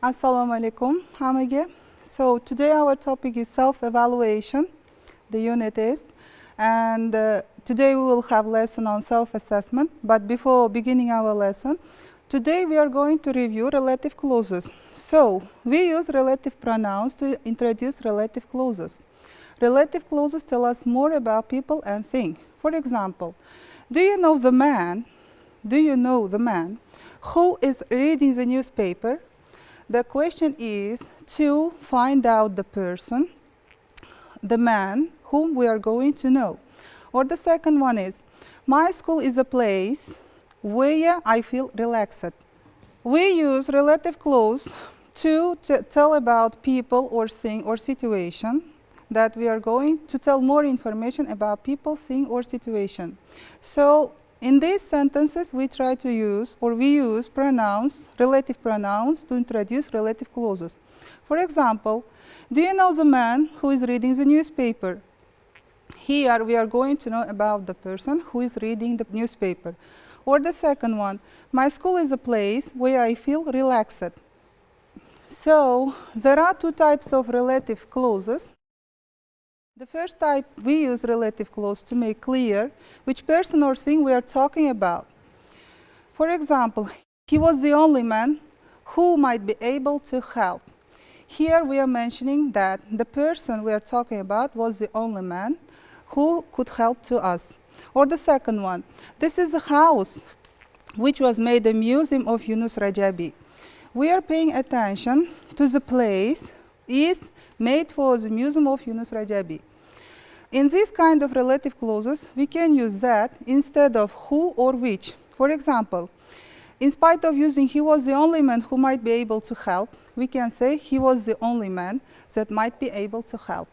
Assalamu alaikum, Hamige. So today our topic is self-evaluation, the unit is, and today we will have lesson on self-assessment. But before beginning our lesson, today we are going to review relative clauses. So we use relative pronouns to introduce relative clauses. Relative clauses tell us more about people and things. For example, do you know the man? Do you know the man who is reading the newspaper? The question is to find out the person, the man whom we are going to know. Or the second one is, my school is a place where I feel relaxed. We use relative clause to tell about people or thing or situation that we are going to tell more information about people, thing or situation. So in these sentences, we try to use, or we use pronouns, relative pronouns, to introduce relative clauses. For example, do you know the man who is reading the newspaper? Here we are going to know about the person who is reading the newspaper. Or the second one, my school is a place where I feel relaxed. So there are two types of relative clauses. The first type, we use relative clause to make clear which person or thing we are talking about. For example, he was the only man who might be able to help. Here we are mentioning that the person we are talking about was the only man who could help to us. Or the second one, this is a house which was made a museum of Yunus Rajabi. We are paying attention to the place is made for the museum of Yunus Rajabi. In this kind of relative clauses, we can use that instead of who or which. For example, in spite of using he was the only man who might be able to help, we can say he was the only man that might be able to help.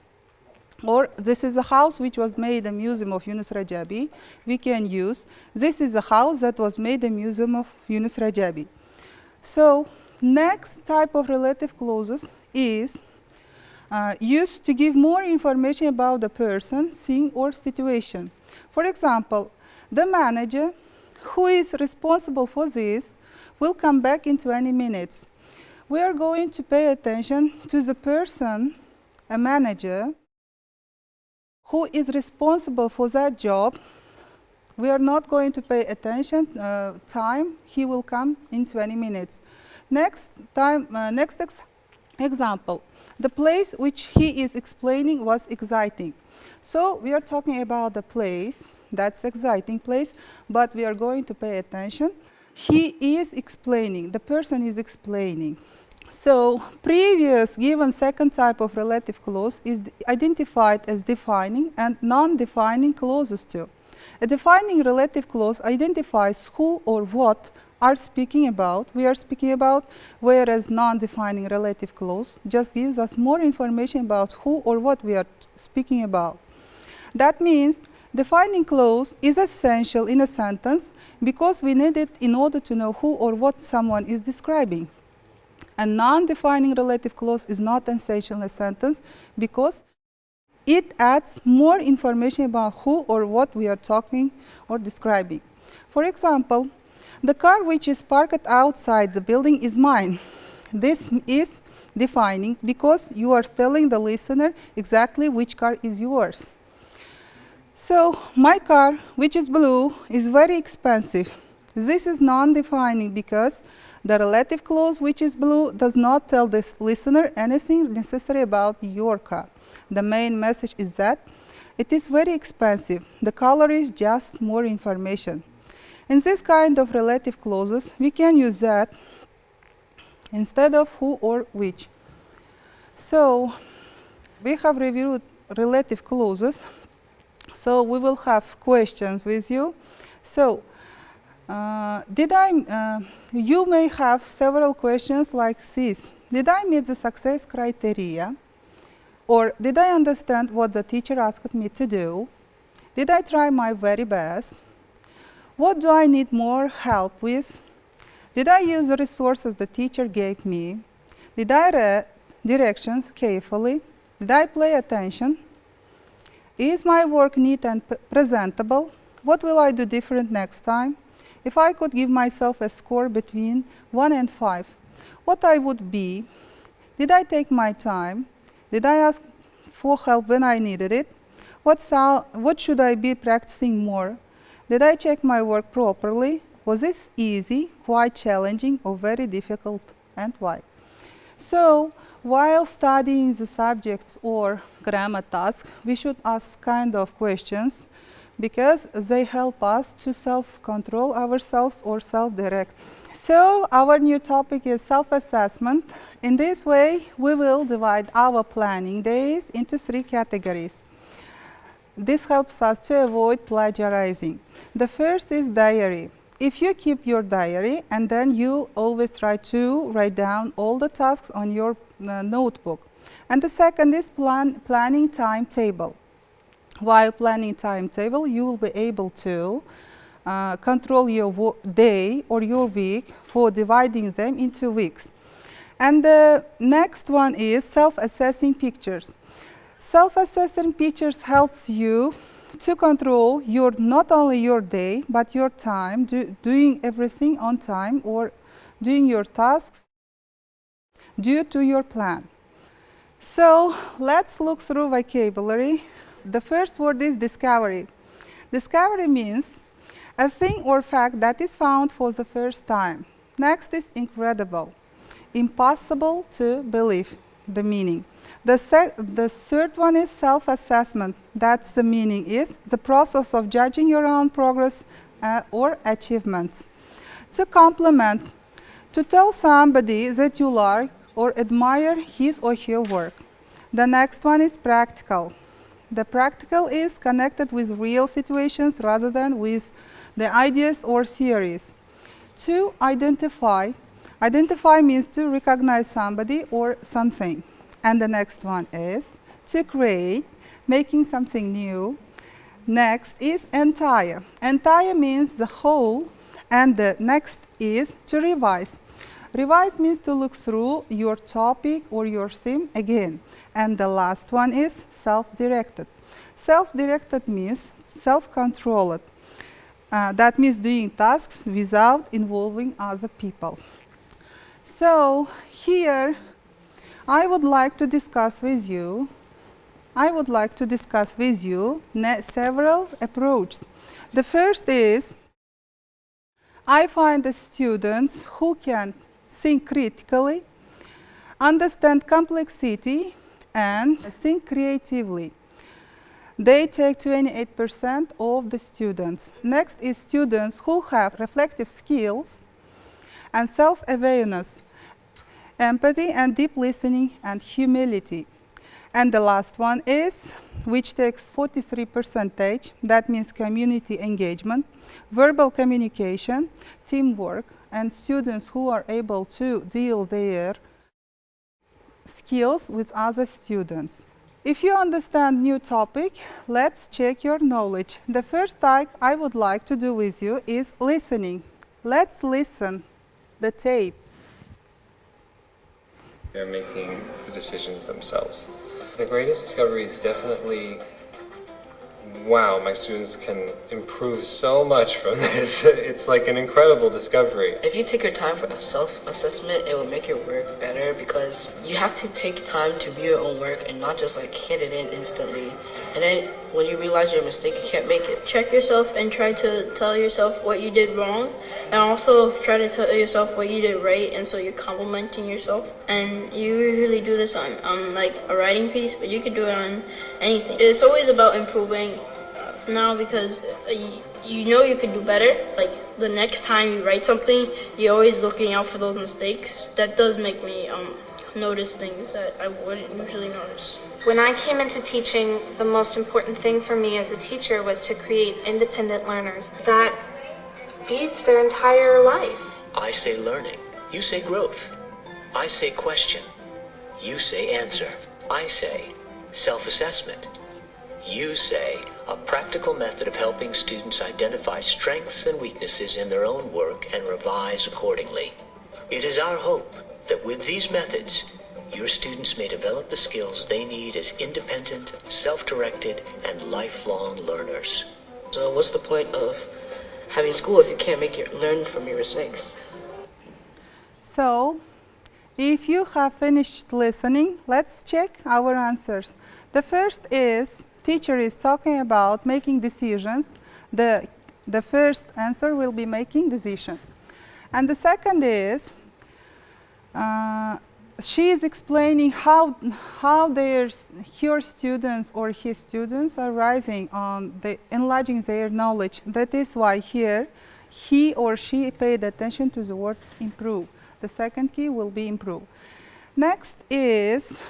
Or this is a house which was made a museum of Yunus Rajabi. We can use this is a house that was made a museum of Yunus Rajabi. So next type of relative clauses is used to give more information about the person, thing or situation. For example, the manager who is responsible for this will come back in 20 minutes. We are going to pay attention to the person, a manager, who is responsible for that job. We are not going to pay attention time, he will come in 20 minutes. Next example. The place which he is explaining was exciting. So we are talking about the place, that's exciting place, but we are going to pay attention. He is explaining, the person is explaining. So previous given second type of relative clause is identified as defining and non-defining clauses too. A defining relative clause identifies who or what we are speaking about, whereas non-defining relative clause just gives us more information about who or what we are speaking about. That means defining clause is essential in a sentence because we need it in order to know who or what someone is describing. A non-defining relative clause is not essential in a sentence because it adds more information about who or what we are talking or describing. For example, the car which is parked outside the building is mine. This is defining because you are telling the listener exactly which car is yours. So my car, which is blue, is very expensive. This is non-defining because the relative clause, which is blue, does not tell this listener anything necessary about your car. The main message is that it is very expensive. The color is just more information. In this kind of relative clauses, we can use that instead of who or which. So we have reviewed relative clauses. So we will have questions with you. So you may have several questions like this. Did I meet the success criteria? Or did I understand what the teacher asked me to do? Did I try my very best? What do I need more help with? Did I use the resources the teacher gave me? Did I read directions carefully? Did I pay attention? Is my work neat and presentable? What will I do different next time? If I could give myself a score between 1 and 5, what I would be, did I take my time, did I ask for help when I needed it, what should I be practicing more, did I check my work properly, was this easy, quite challenging, or very difficult, and why? So, while studying the subjects or grammar tasks, we should ask kind of questions because they help us to self-control ourselves or self-direct. So, our new topic is self-assessment. In this way, we will divide our planning days into 3 categories. This helps us to avoid plagiarizing. The first is diary. If you keep your diary and then you always try to write down all the tasks on your notebook. And the second is planning timetable. While planning timetable, you will be able to control your day or your week for dividing them into weeks. And the next one is self-assessing pictures. Self-assessing pictures helps you to control not only your day, but your time, doing everything on time or doing your tasks due to your plan. So let's look through vocabulary. The first word is discovery. Discovery means a thing or fact that is found for the first time. Next is incredible, impossible to believe, the meaning. The third one is self-assessment. That's the meaning is the process of judging your own progress or achievements. To compliment, to tell somebody that you like or admire his or her work. The next one is practical. The practical is connected with real situations rather than with the ideas or theories. To identify. Identify means to recognize somebody or something. And the next one is to create, making something new. Next is entire. Entire means the whole. And the next is to revise. Revise means to look through your topic or your theme again. And the last one is self-directed. Self-directed means self-controlled. That means doing tasks without involving other people. So here I would like to discuss with you several approaches. The first is I find the students who can think critically, understand complexity, and think creatively. They take 28% of the students. Next is students who have reflective skills and self-awareness, empathy and deep listening and humility. And the last one is, which takes 43%, that means community engagement, verbal communication, teamwork, and students who are able to deal their skills with other students. If you understand new topic, let's check your knowledge. The first thing I would like to do with you is listening. Let's listen the tape. They're making the decisions themselves. The greatest discovery is definitely, wow, my students can improve so much from this. It's like an incredible discovery. If you take your time for a self-assessment, it will make your work better because you have to take time to view your own work and not just like hit it in instantly. And then when you realize your mistake, you can't make it. Check yourself and try to tell yourself what you did wrong, and also try to tell yourself what you did right, and so you're complimenting yourself. And you usually do this on like a writing piece, but you could do it on anything. It's always about improving now because you know you could do better. Like the next time you write something, you're always looking out for those mistakes. That does make me notice things that I wouldn't usually notice. When I came into teaching, the most important thing for me as a teacher was to create independent learners. That feeds their entire life. I say learning, you say growth. I say question, you say answer. I say self-assessment. You say a practical method of helping students identify strengths and weaknesses in their own work and revise accordingly. It is our hope that with these methods, your students may develop the skills they need as independent, self-directed, and lifelong learners. So what's the point of having school if you can't learn from your mistakes? So If you have finished listening, let's check our answers. The first is, teacher is talking about making decisions. The first answer will be making decision. And the second is, she is explaining how her students or his students are rising on enlarging their knowledge. That is why here he or she paid attention to the word improve. The second key will be improve. Next is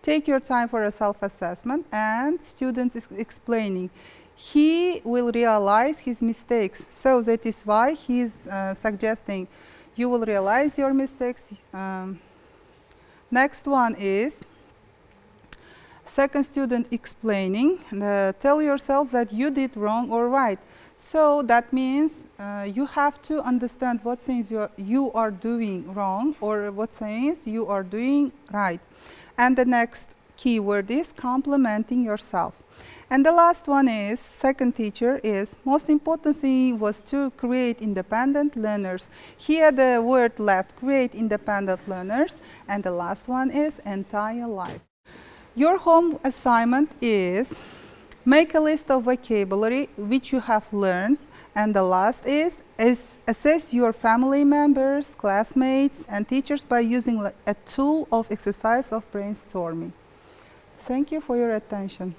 take your time for a self-assessment, and students is explaining. He will realize his mistakes, so that is why he is suggesting you will realize your mistakes. Next one is second student explaining. Tell yourself that you did wrong or right. So that means you have to understand what things you are doing wrong or what things you are doing right. And the next keyword is complimenting yourself. And the last one is, second teacher is, most important thing was to create independent learners. Here the word left, create independent learners. And the last one is entire life. Your home assignment is make a list of vocabulary which you have learned. And the last is assess your family members, classmates, and teachers by using a tool of exercise of brainstorming. Thank you for your attention.